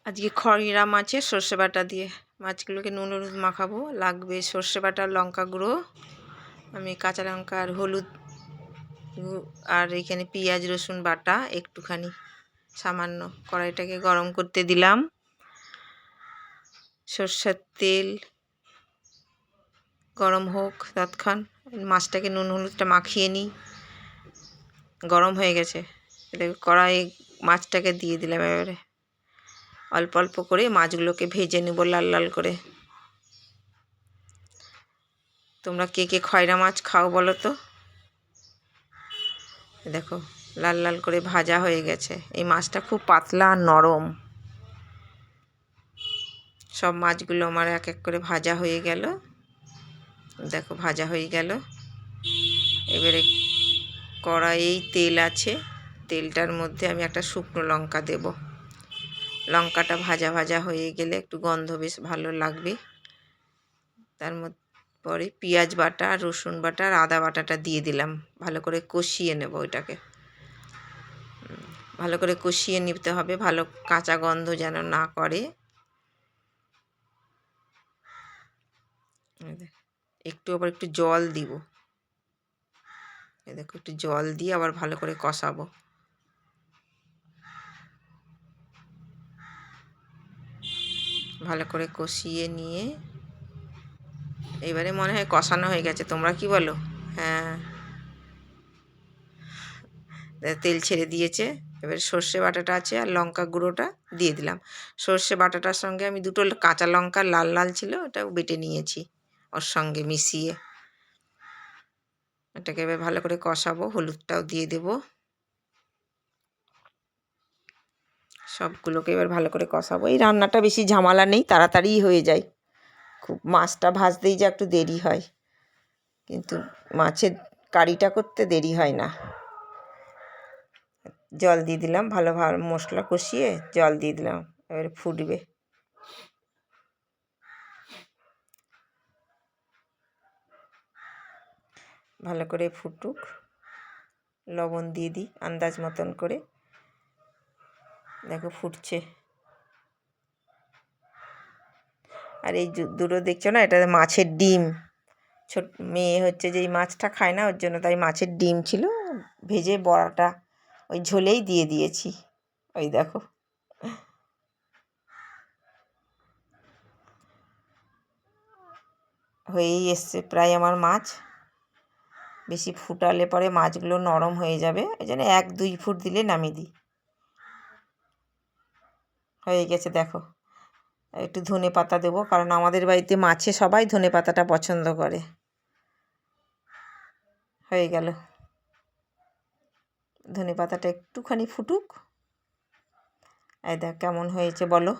আজকে খয়রা মাছের সর্ষে বাটা দিয়ে মাছগুলোকে নুন হলুদ মাখাবো। লাগবে সর্ষে বাটা, লঙ্কা গুঁড়ো, আমি কাঁচা লঙ্কা আর হলুদ, আর এখানে পেঁয়াজ রসুন বাটা একটুখানি সামান্য। কড়াইটাকে গরম করতে দিলাম। সর্ষের তেল গরম হোক তৎক্ষণ মাছটাকে নুন হলুদটা মাখিয়ে নিই। গরম হয়ে গেছে, কড়াই মাছটাকে দিয়ে দিলাম। এবারে অল্প অল্প করে মাছগুলোকে ভেজে নেব লাল লাল করে। তোমরা কে কে খয়রা মাছ খাও বলো তো? দেখো লাল লাল করে ভাজা হয়ে গেছে। এই মাছটা খুব পাতলা আর নরম। সব মাছগুলো আমার এক এক করে ভাজা হয়ে গেল। দেখো ভাজা হয়ে গেল। এবারে কড়াইয়েই তেল আছে, তেলটার মধ্যে আমি একটা শুকনো লঙ্কা দেব। লঙ্কাটা ভাজা ভাজা হয়ে গেলে একটু গন্ধ বেশ ভালো লাগবে। তার পরে পেঁয়াজ বাটা, রসুন বাটা আর আদা বাটাটা দিয়ে দিলাম। ভালো করে কষিয়ে নেব। ওইটাকে ভালো করে কষিয়ে নিতে হবে, ভালো কাঁচা গন্ধ যেন না করে। একটু আবার একটু জল দিব। দেখো একটু জল দিয়ে আবার ভালো করে কষাবো। ভালো করে কষিয়ে নিয়ে এবারে মনে হয় কষানো হয়ে গেছে। তোমরা কি বলো? হ্যাঁ, তেল ছেড়ে দিয়েছে। এবার সর্ষে বাটাটা আছে আর লঙ্কা গুঁড়োটা দিয়ে দিলাম। সর্ষে বাটাটার সঙ্গে আমি দুটো কাঁচা লঙ্কা লাল লাল ছিল ওটাও বেটে নিয়েছি ওর সঙ্গে মিশিয়ে। এটাকে এবার ভালো করে কষাবো। হলুদটাও দিয়ে দেব। সবগুলোকে এবার ভালো করে কষাবো। এই রান্নাটা বেশি ঝামেলা নেই, তাড়াতাড়ি হয়ে যায়। খুব মাছটা ভাজতেই যা একটু দেরি হয়, কিন্তু মাছের কারিটা করতে দেরি হয় না। জল দিয়ে দিলাম। ভালো মশলা কষিয়ে জল দিয়ে দিলাম। এবারে ফুটবে। ভালো করে ফুটুক। লবণ দিয়ে দিই আন্দাজ মতন করে। দেখো ফুটছে। আর এই দুটো দেখছো না, এটা মাছের ডিম। ছোট মেয়ে হচ্ছে যে এই মাছটা খায় না, ওর জন্য তাই মাছের ডিম ছিল, ভেজে বড়াটা ওই ঝোলেই দিয়ে দিয়েছি। ওই দেখো হয়েই এসছে প্রায় আমার মাছ। বেশি ফুটালে পরে মাছগুলো নরম হয়ে যাবে, ওই জন্য 1-2 ফুট দিলে নামিয়ে দিই। হয়ে গেছে দেখো। একটু ধনে পাতা দেবো, কারণ আমাদের বাড়িতে মাছে সবাই ধনে পাতাটা পছন্দ করে। হয়ে গেল। ধনে পাতাটা একটুখানি ফুটুক। এই দেখ কেমন হয়েছে বলো।